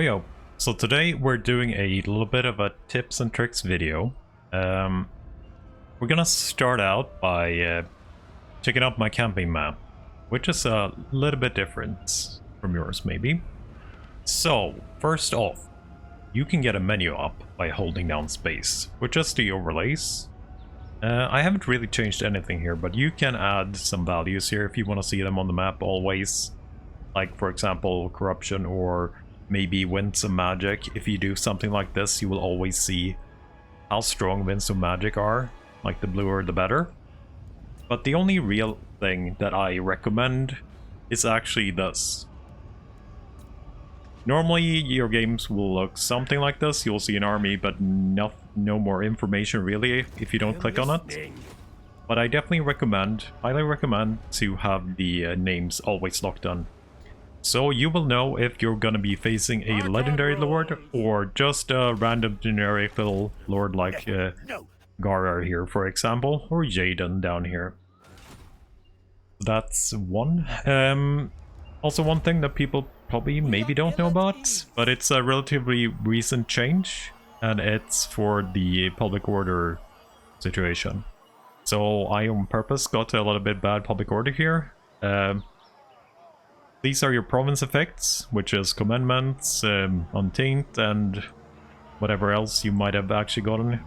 Yo, so today we're doing a little bit of a tips and tricks video. We're gonna start out by checking out my camping map, which is a little bit different from yours maybe. So first off, you can get a menu up by holding down space, with just the overlays. I haven't really changed anything here, but you can add some values here if you want to see them on the map always. Like for example, corruption or maybe winds of magic. If you do something like this, you will always see how strong winds of magic are, like the bluer the better. But the only real thing that I recommend is actually this. Normally your games will look something like this. You'll see an army but no more information really if you don't click on it. But I definitely highly recommend to have the names always locked on. So you will know if you're gonna be facing a legendary lord or just a random generic little lord like Garar here, for example, or Jaden down here. That's one. Also one thing that people probably maybe don't know about, but it's a relatively recent change, and it's for the public order situation. So I on purpose got a little bit bad public order here. These are your province effects, which is commandments, untaint, and whatever else you might have actually gotten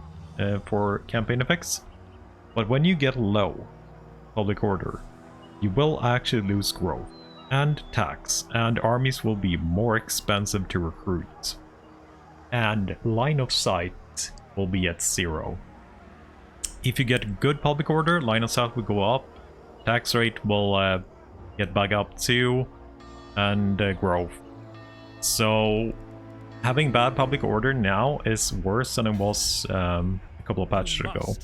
for campaign effects. But when you get low public order, you will actually lose growth and tax, and armies will be more expensive to recruit. And line of sight will be at 0. If you get good public order, line of sight will go up, tax rate will get back up too, and growth. So having bad public order now is worse than it was a couple of patches ago,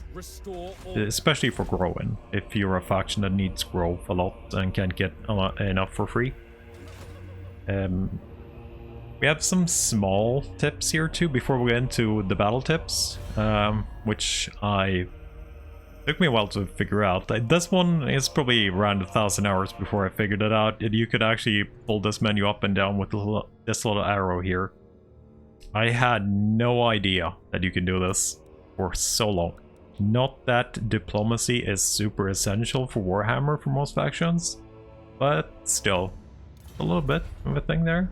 especially for growing. If you're a faction that needs growth a lot and can't get enough for free. We have some small tips here too before we get into the battle tips, which took me a while to figure out. This one is probably around 1,000 hours before I figured it out. You could actually pull this menu up and down with this little arrow here. I had no idea that you can do this for so long. Not that diplomacy is super essential for Warhammer for most factions, but still, a little bit of a thing there.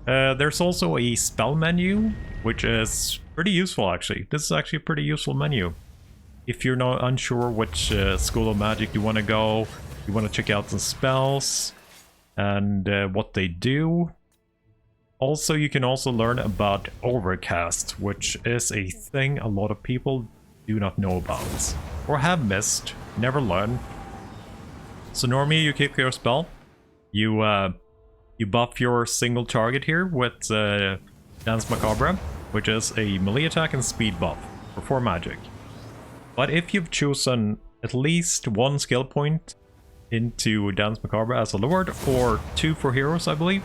There's also a spell menu, which is pretty useful actually. This is actually a pretty useful menu. If you're not unsure which school of magic you want to go, you want to check out some spells and what they do. Also, you can also learn about Overcast, which is a thing a lot of people do not know about or have missed, never learned. So normally you keep your spell, you buff your single target here with Dance Macabre, which is a melee attack and speed buff for 4 magic. But if you've chosen at least 1 skill point into Dance Macabre as a lord, or 2 for heroes I believe,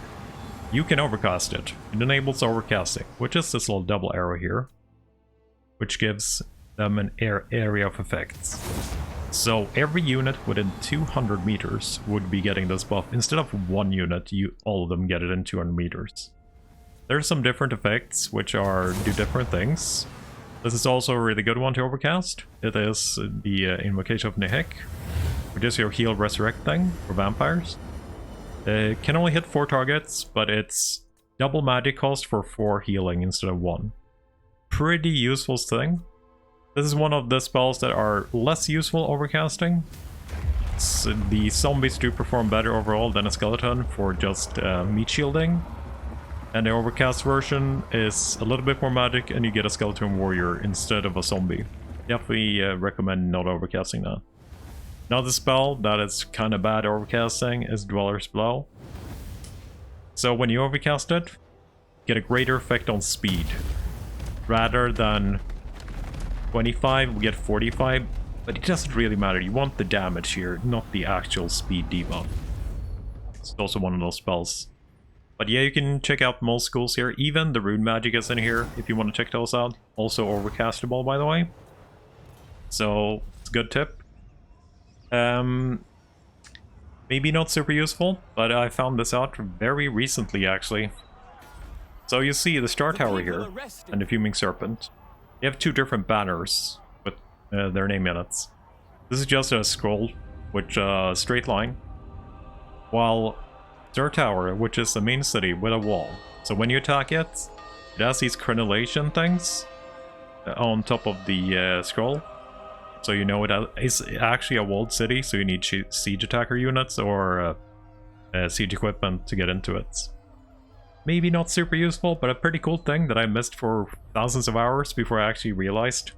you can overcast it. It enables overcasting, which is this little double arrow here, which gives them an area of effects. So every unit within 200 meters would be getting this buff. Instead of 1 unit, all of them get it in 200 meters. There's some different effects which do different things. This is also a really good one to overcast. It is the Invocation of Nehek, which is your heal resurrect thing for vampires. It can only hit 4 targets, but it's double magic cost for 4 healing instead of 1. Pretty useful thing. This is one of the spells that are less useful overcasting. The zombies do perform better overall than a skeleton for just meat shielding. And the overcast version is a little bit more magic and you get a skeleton warrior instead of a zombie. Definitely recommend not overcasting that. Another spell that is kind of bad overcasting is Dweller's Blow. So when you overcast it, get a greater effect on speed. Rather than 25, we get 45, but it doesn't really matter. You want the damage here, not the actual speed debuff. It's also one of those spells. But yeah, you can check out most schools here. Even the rune magic is in here if you want to check those out. Also overcastable, by the way. So it's a good tip. Maybe not super useful, but I found this out very recently actually. So you see the Star Tower here, and the Fuming Serpent. You have two different banners with their name in it. This is just a scroll with a straight line, while Star Tower, which is the main city with a wall. So when you attack it, it has these crenellation things on top of the scroll. So you know it is actually a walled city, so you need siege attacker units or siege equipment to get into it. Maybe not super useful, but a pretty cool thing that I missed for thousands of hours before I actually realized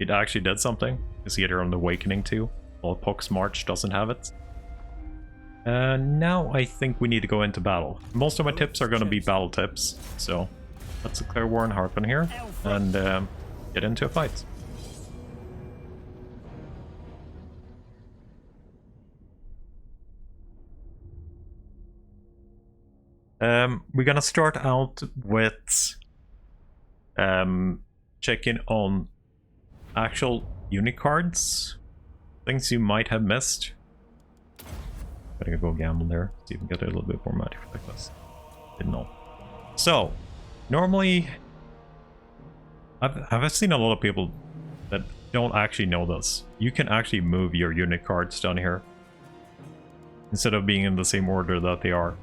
it actually did something. You see it here on the Awakening too, while Pox March doesn't have it. Now I think we need to go into battle. Most of my tips are going to be battle tips, so let's declare war on Harpen here and get into a fight. We're gonna start out with checking on actual unit cards, things you might have missed. Gotta go gamble there, see if we can get a little bit more money like this. Didn't know. So, normally, I've seen a lot of people that don't actually know this. You can actually move your unit cards down here instead of being in the same order that they are.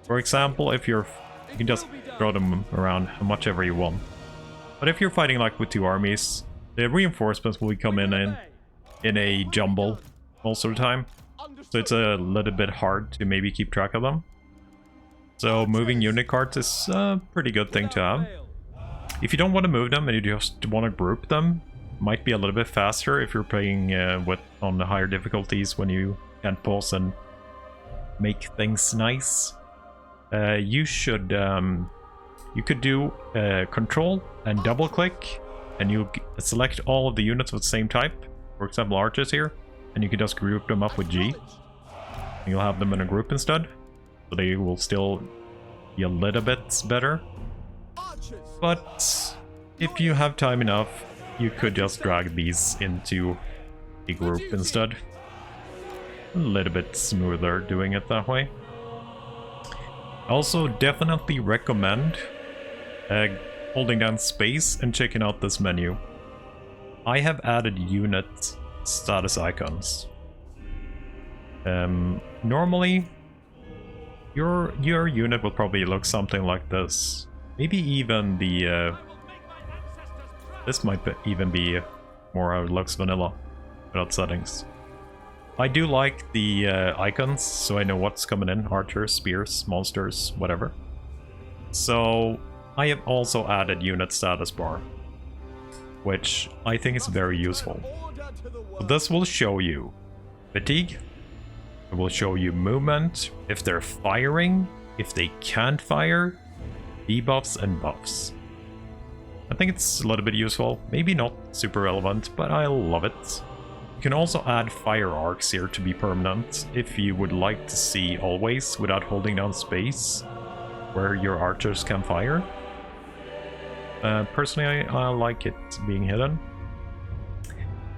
For example, if you can just throw them around how much ever you want. But if you're fighting like with two armies, the reinforcements will come in a jumble most of the time. So it's a little bit hard to maybe keep track of them. So moving unit cards is a pretty good thing to have. If you don't want to move them and you just want to group them, might be a little bit faster if you're playing on the higher difficulties when you can pause and make things nice. You could do control and double click, and you select all of the units of the same type. For example, archers here, and you can just group them up with G. And you'll have them in a group instead, so they will still be a little bit better. But if you have time enough, you could just drag these into a group instead. A little bit smoother doing it that way. Also, definitely recommend holding down space and checking out this menu. I have added unit status icons. Normally, your unit will probably look something like this. Maybe even the this might even be more how it looks vanilla without settings. I do like the icons, so I know what's coming in. Archers, spears, monsters, whatever. So I have also added unit status bar, which I think is very useful. So this will show you fatigue, it will show you movement, if they're firing, if they can't fire, debuffs and buffs. I think it's a little bit useful, maybe not super relevant, but I love it. You can also add fire arcs here to be permanent if you would like to see always without holding down space where your archers can fire. Personally, I like it being hidden.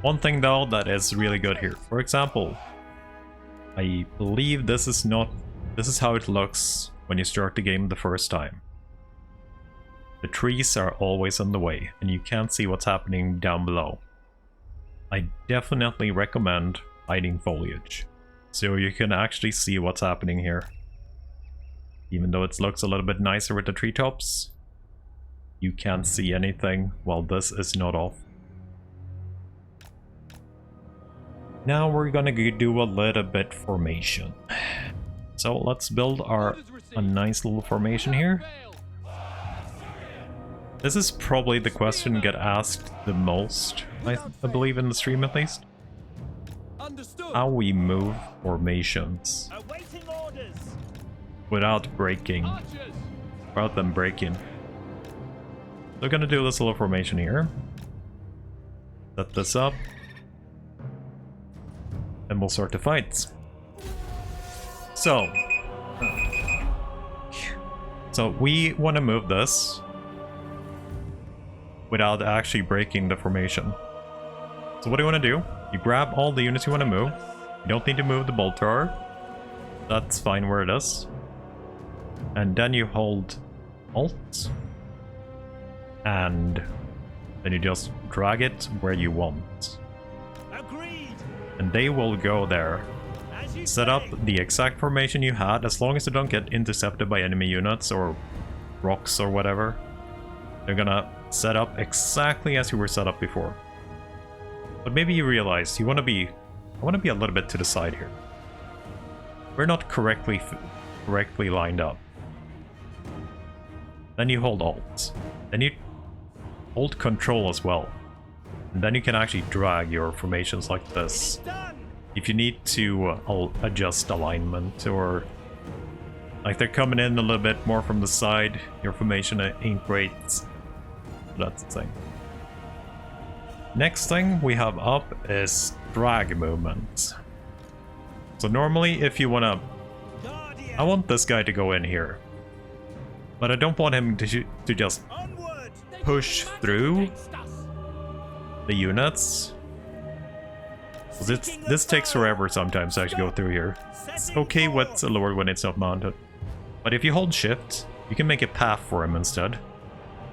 One thing though that is really good here, for example, I believe this is how it looks when you start the game the first time. The trees are always in the way and you can't see what's happening down below. I definitely recommend hiding foliage, so you can actually see what's happening here. Even though it looks a little bit nicer with the treetops, you can't see anything while this is not off. Now we're gonna do a little bit formation. So let's build a nice little formation here. This is probably the question get asked the most, I believe, in the stream at least. How we move formations without breaking, without them breaking. We're gonna do this little formation here. Set this up. And we'll start the fights. So we want to move this without actually breaking the formation. So what do you want to do? You grab all the units you want to move. You don't need to move the bolt thrower. That's fine where it is. And then you hold Alt, and then you just drag it where you want. Agreed. And they will go there. Set up the exact formation you had, as long as they don't get intercepted by enemy units or rocks or whatever. They're gonna set up exactly as you were set up before. But maybe you realize you want to be, I want to be a little bit to the side here. We're not correctly lined up. Then you hold Alt. Then you hold Control as well. And then you can actually drag your formations like this. If you need to adjust alignment, or like they're coming in a little bit more from the side, your formation ain't great. That's the thing. Next thing we have up is drag movement. So normally if you wanna... I want this guy to go in here. But I don't want him to just push through the units. This takes forever sometimes to actually go through here. It's okay with the Lord when it's not mounted. But if you hold shift, you can make a path for him instead.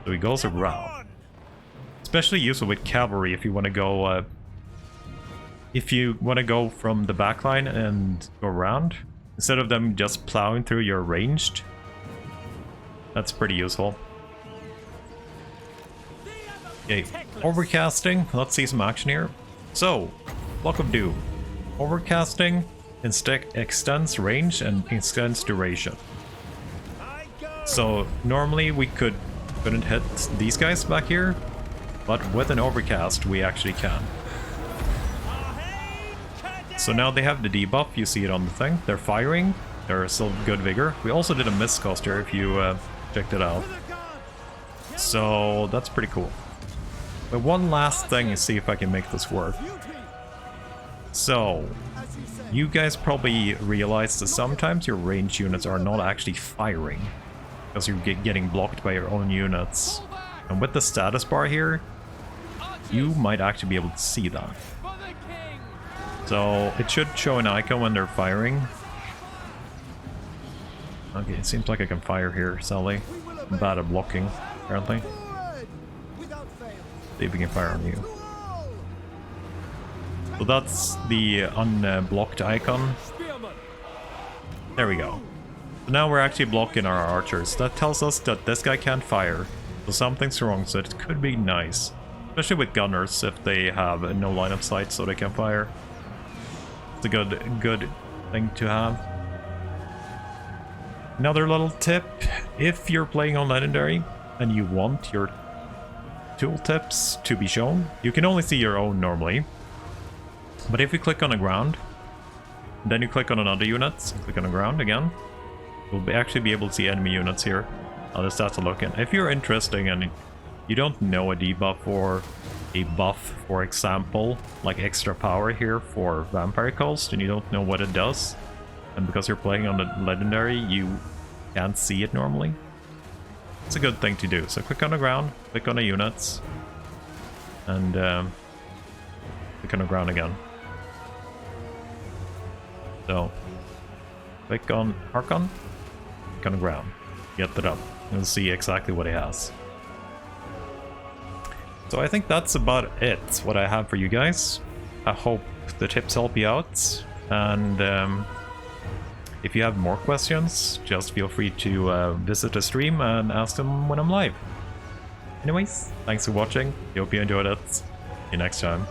So he goes around. Especially useful with cavalry if you want to go from the backline and go around. Instead of them just plowing through your ranged. That's pretty useful. Okay, overcasting. Let's see some action here. So, Block of Doom. Overcasting extends range and extends duration. So normally we couldn't hit these guys back here, but with an overcast we actually can. So now they have the debuff, you see it on the thing. They're firing, they're still good vigor. We also did a miscast here if you checked it out. So that's pretty cool. But one last thing is see if I can make this work. So, you guys probably realize that sometimes your range units are not actually firing, because you're getting blocked by your own units. And with the status bar here, you might actually be able to see that. So, it should show an icon when they're firing. Okay, it seems like I can fire here, Sally. I'm bad at blocking, apparently. See if we can fire on you. So that's the unblocked icon. There we go. So now we're actually blocking our archers. That tells us that this guy can't fire. So something's wrong, so it could be nice. Especially with gunners, if they have no line of sight so they can fire. It's a good thing to have. Another little tip, if you're playing on Legendary and you want your tooltips to be shown, you can only see your own normally. But if you click on the ground, then you click on another unit, click on the ground again, you'll actually be able to see enemy units here. I'll just have to look in. If you're interested and you don't know a debuff or a buff, for example, like extra power here for Vampire Coast, and you don't know what it does, and because you're playing on the Legendary, you can't see it normally, it's a good thing to do. So click on the ground, click on the units, and click on the ground again. So, click on Archon, click on the ground, get it up, and see exactly what it has. So I think that's about it, what I have for you guys. I hope the tips help you out, and if you have more questions, just feel free to visit the stream and ask them when I'm live. Anyways, thanks for watching, I hope you enjoyed it. See you next time.